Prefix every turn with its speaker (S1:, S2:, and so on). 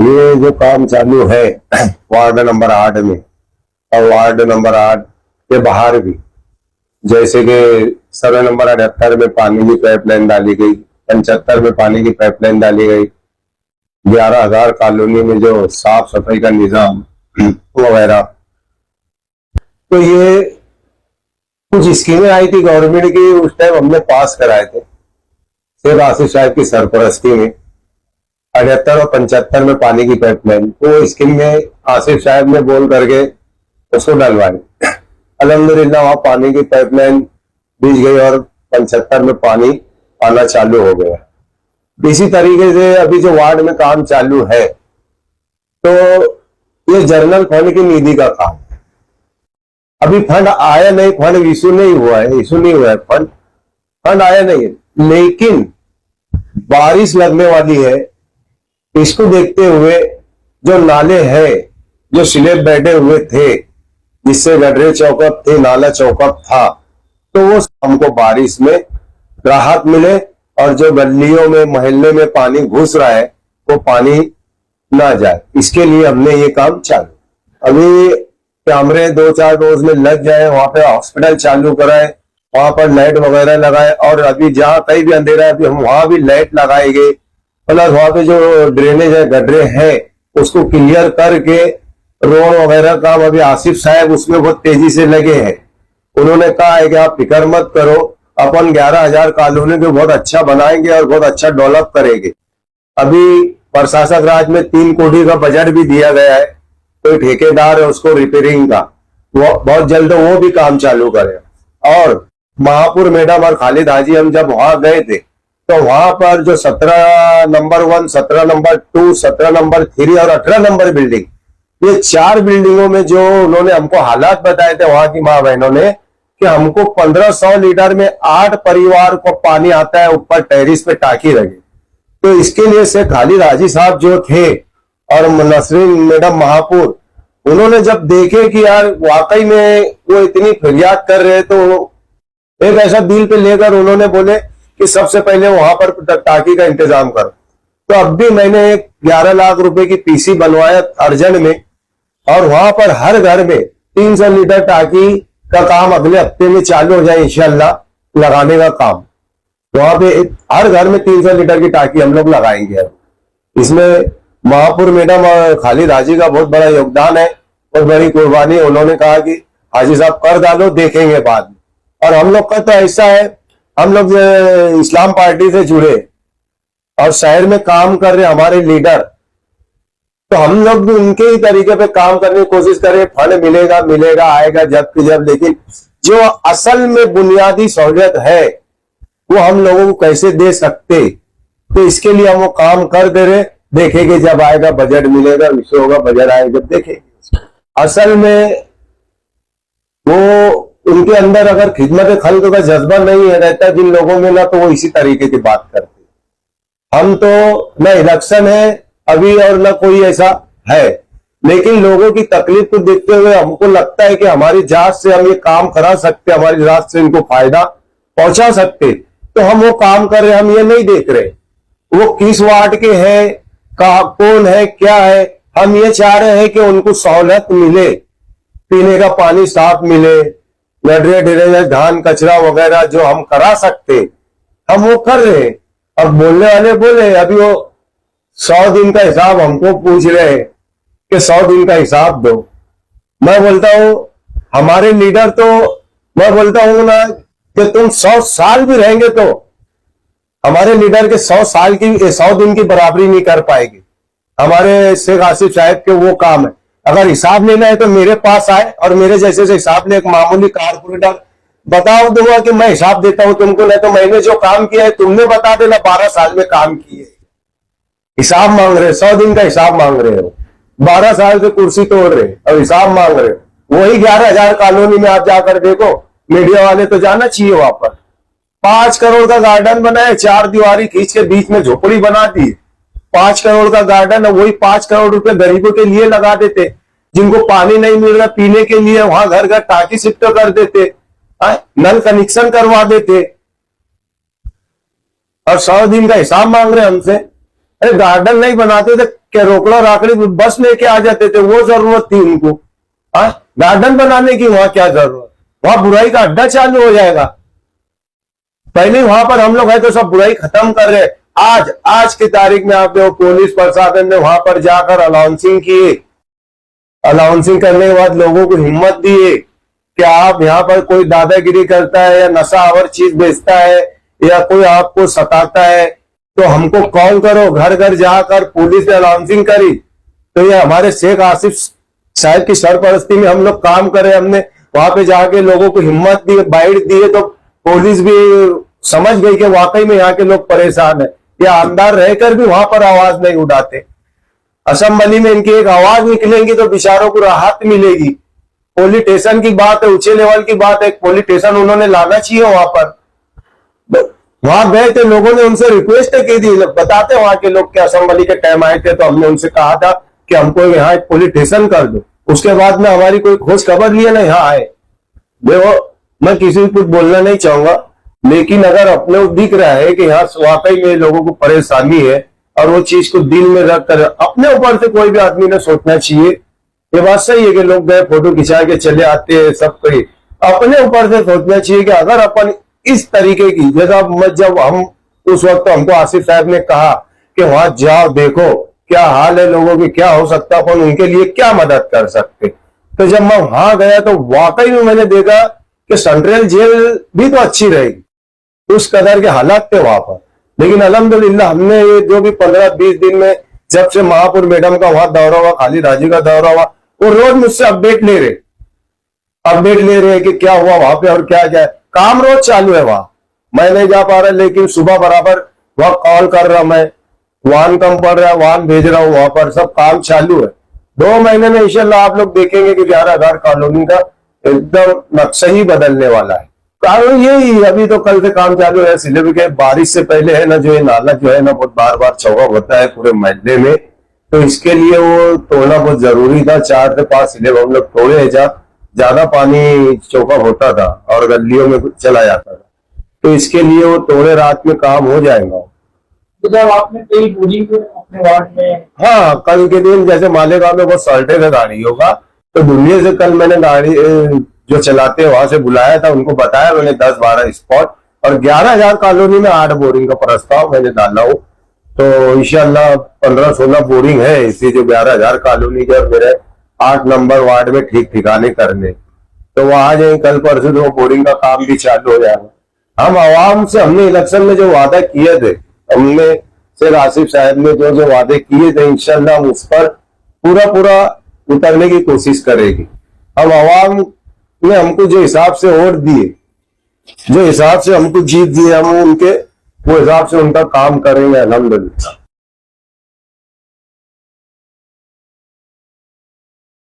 S1: ये जो काम चालू है वार्ड नंबर 8 में और वार्ड नंबर 8 के बाहर भी, जैसे कि सर्वे नंबर 78 में पानी की पाइपलाइन डाली गई, 75 में पानी की पाइपलाइन डाली गई, 11,000 कॉलोनी में जो साफ सफाई का निजाम वगैरह। तो ये कुछ स्कीमें आई थी गवर्नमेंट की, उस टाइम हमने पास कराए थे शेख आसिफ साहब की सरपरस्ती में। 78 और 75 में पानी की पाइपलाइन, वो स्कीम में आसिफ साहब ने बोल करके उसको डलवाई। अल्हम्दुलिल्लाह वहां पानी की पाइपलाइन बीच गई और 75 में पानी आना चालू हो गया। इसी तरीके से अभी जो वार्ड में काम चालू है, तो ये जनरल फंड की निधि का काम है। अभी फंड आया नहीं, फंड इशू नहीं हुआ है, फंड आया नहीं है, लेकिन बारिश लगने वाली है। इसको देखते हुए जो नाले हैं, जो स्लैब बैठे हुए थे, जिससे गडरे चौकअप थे, नाला चौकअप था, तो वो हमको बारिश में राहत मिले और जो गलियों में मोहल्ले में पानी घुस रहा है वो पानी ना जाए, इसके लिए हमने ये काम चालू। अभी कैमरे 2-4 रोज में लग जाए, वहां पे हॉस्पिटल चालू कराए, वहां पर लाइट वगैरह लगाए, और अभी जहां कहीं भी अंधेरा है अभी हम वहां भी लाइट लगाएंगे। प्लस वहां पे जो ड्रेनेज है, गड्ढे हैं, उसको क्लियर करके रोड वगैरह काम अभी आसिफ साहब उसमें बहुत तेजी से लगे हैं। उन्होंने कहा है कि आप फिक्र मत करो, अपन 11,000 कॉलोनी को बहुत अच्छा बनाएंगे और बहुत अच्छा डेवलप करेंगे। अभी प्रशासक राज में 3 कोटी का बजट भी दिया गया है, कोई ठेकेदार है उसको रिपेयरिंग का, वो बहुत जल्द वो भी काम चालू करे। और महापुर मैडम और खालिद हाजी हम जब वहां गए थे, तो वहां पर जो 17 नंबर 1, 17 नंबर 2, 17 नंबर 3 और 18 नंबर बिल्डिंग, ये 4 बिल्डिंगों में जो उन्होंने हमको हालात बताए थे वहां की माँ बहनों ने, कि हमको 1500 लीटर में 8 परिवार को पानी आता है, ऊपर टेरिस पे टाकी लगे। तो इसके लिए से खालिद हाजी साहब जो थे और नसरीन मैडम महापुर, उन्होंने जब देखे कि यार वाकई में वो इतनी फरियाद कर रहे, तो एक ऐसा दिल पे लेकर उन्होंने बोले कि सबसे पहले वहां पर टाकी का इंतजाम करो। तो अब भी मैंने 11 लाख रुपए की पीसी बनवाया अर्जन में, और वहां पर हर घर में 300 लीटर टाकी का काम अगले हफ्ते में चालू हो जाए इंशाल्लाह, लगाने का काम। वहां पे हर घर में 300 लीटर की टाकी हम लोग लगाएंगे। इसमें महापुर मैडम और खालिद हाजी का बहुत बड़ा योगदान है, बहुत बड़ी कुर्बानी। उन्होंने कहा कि हाजी साहब कर डालो, देखेंगे बाद में। और हम लोग का तो ऐसा है, हम लोग इस्लाम पार्टी से जुड़े और शहर में काम कर रहे हमारे लीडर, तो हम लोग भी उनके ही तरीके पे काम करने की कोशिश करें। फंड मिलेगा आएगा जब की जब, लेकिन जो असल में बुनियादी सहूलियत है वो हम लोगों को कैसे दे सकते, तो इसके लिए हम वो काम कर दे रहे। देखेंगे जब आएगा बजट मिलेगा, विषय होगा, बजट आएगा जब देखेंगे। असल में वो उनके अंदर अगर खिदमत खल्क का जज्बा नहीं है रहता जिन लोगों में ना, तो वो इसी तरीके की बात करते। हम तो न इलेक्शन है अभी और न कोई ऐसा है, लेकिन लोगों की तकलीफ को देखते हुए हमको लगता है कि हमारी जात से हम ये काम करा सकते, हमारी जात से इनको फायदा पहुंचा सकते, तो हम वो काम कर रहे। हम ये नहीं देख रहे वो किस वार्ड के हैं, कौन है, क्या है। हम ये चाह रहे हैं कि उनको सहूलत मिले, पीने का पानी साफ मिले, गड्ढे ड्रेनेज धान कचरा वगैरह जो हम करा सकते हम वो कर रहे हैं। अब बोलने वाले बोले, अभी वो 100 दिन का हिसाब हमको पूछ रहे हैं कि 100 दिन का हिसाब दो। मैं बोलता हूं हमारे लीडर, तो मैं बोलता हूं ना कि तुम 100 साल भी रहेंगे तो हमारे लीडर के 100 दिन की बराबरी नहीं कर पाएगी। हमारे शेख आसिफ साहब के वो काम है, अगर हिसाब लेना है तो मेरे पास आए और मेरे जैसे से हिसाब ले। एक मामूली कारपोरेटर बताओ दूंगा कि मैं हिसाब देता हूं तुमको, नहीं तो मैंने जो काम किया है तुमने बता देना 12 साल में काम किए। हिसाब मांग रहे, 100 दिन का हिसाब मांग रहे हो, 12 साल से कुर्सी तोड़ रहे और हिसाब मांग रहे हो। वही 11,000 कॉलोनी में आप जाकर देखो, मीडिया वाले तो जाना चाहिए वहां पर। 5 करोड़ का गार्डन बनाए, 4 दीवारी खींच के बीच में झोपड़ी बना दी। 5 करोड़ का गार्डन है, वही 5 करोड़ रुपए गरीबों के लिए लगा देते, जिनको पानी नहीं मिल रहा पीने के लिए, वहां घर घर टाकी शिफ्ट कर देते, नल कनेक्शन करवा देते, और 100 दिन का हिसाब मांग रहे हमसे। अरे गार्डन नहीं बनाते थे, क्या रोकड़ा राकड़ी बस लेके आ जाते थे, वो जरूरत थी उनको? गार्डन बनाने की वहां क्या जरूरत? वहां बुराई का अड्डा चालू हो जाएगा। पहले वहां पर हम लोग है तो सब बुराई खत्म कर रहे। आज की तारीख में आप देखो, पुलिस प्रशासन ने वहां पर जाकर अनाउंसिंग किए। अनाउंसिंग करने के बाद लोगों को हिम्मत दिए कि आप यहाँ पर कोई दादागिरी करता है या नशा और चीज बेचता है या कोई आपको सताता है तो हमको कॉल करो। घर घर जाकर पुलिस ने अनाउंसिंग करी। तो ये हमारे शेख आसिफ साहब की सरपरस्ती में हम लोग काम करे। हमने वहां पे जाके लोगों को हिम्मत दी, बाइट दिए, तो पुलिस भी समझ गई कि वाकई में यहाँ के लोग परेशान है। ये आमदार रहकर भी वहां पर आवाज नहीं उठाते। असेंबली में इनकी एक आवाज निकलेंगी तो बेचारों को राहत मिलेगी। पुलिस स्टेशन की बात है, ऊंचे लेवल की बात है, एक पुलिस स्टेशन उन्होंने लाना चाहिए वहां पर। वहां गए थे, लोगों ने उनसे रिक्वेस्ट की थी, बताते वहां के लोग के असेंबली के टाइम आए थे तो हमने उनसे कहा था कि हमको यहाँ एक पुलिस स्टेशन कर दो। उसके बाद में हमारी कोई खोज खबर लिए ना यहाँ आए। देखो, मैं किसी को कुछ बोलना नहीं चाहूंगा, लेकिन अगर अपने को दिख रहा है कि यहाँ वाकई में लोगों को परेशानी है और वो चीज को दिल में रखकर अपने ऊपर से कोई भी आदमी ने सोचना चाहिए। ये बात सही है कि लोग गए फोटो खिंचा के चले आते हैं, सब कोई अपने ऊपर से सोचना चाहिए कि अगर अपन इस तरीके की जब हम उस वक्त तो हमको आसिफ साहब ने कहा कि वहां जाओ, देखो क्या हाल है लोगों की, क्या हो सकता है, अपन उनके लिए क्या मदद कर सकते। तो जब मैं वहां गया तो वाकई में मैंने देखा कि सेंट्रल जेल भी तो अच्छी रहेगी, उस कदर के हालात थे वहां पर। लेकिन अल्हम्दुलिल्लाह हमने ये जो भी 15-20 दिन में जब से महापुर मैडम का वहां दौरा हुआ, खालिद हाजी का दौरा हुआ, वो रोज मुझसे अपडेट ले रहे कि क्या हुआ वहां पे और क्या क्या है। काम रोज चालू है वहां, मैं नहीं जा पा रहा, लेकिन सुबह बराबर वहां कॉल कर रहा, मैं वाहन कम पड़ रहा है, वाहन भेज रहा हूँ, वहां पर सब काम चालू है। 2 महीने में इंशाल्लाह आप लोग देखेंगे कि 11,000 कॉलोनी का एकदम नक्शा ही बदलने वाला है। कारण यही अभी तो कल से काम चालू है। सिलेबस के बारिश से पहले है ना, जो ये नाला जो है ना बहुत बार चौका होता है पूरे महल्ले में, तो इसके लिए वो तोड़ना बहुत जरूरी था। 4 से 5 सिलेब हम लोग तोड़े, ज्यादा पानी चौका होता था और गलियों में चला जाता था, तो इसके लिए वो तोड़े, रात में काम हो जाएगा।
S2: तो जब आपने कई बोली अपने वार्ड में,
S1: हाँ, कल के दिन जैसे मालेगांव में बहुत सॉल्टेज है गाड़ियों का, तो दुनिया से कल मैंने गाड़ी जो चलाते हैं वहां से बुलाया था, उनको बताया मैंने 10-12 स्पॉट और 11,000 कॉलोनी में 8 बोरिंग का प्रस्ताव मैंने डाला हूँ। तो इंशाल्लाह 15-16 बोरिंग है इसी जो 11,000 कॉलोनी के, और मेरे 8 नंबर वार्ड में ठीक ठिकाने करने, तो वो आ जाए कल परसों, तो बोरिंग का काम भी चालू हो जाएगा। हम आवाम से हमने इलेक्शन में जो वादा किए थे, हमने शेख आसिफ साहब ने जो वादे किए थे, इंशाल्लाह हम उस पर पूरा उतरने की कोशिश करेगी। हम आवाम ने हमको जो हिसाब से वोट दिए, जो हिसाब से हमको जीत दिए, हम उनके वो हिसाब से उनका काम करेंगे अल्हम्दुलिल्लाह।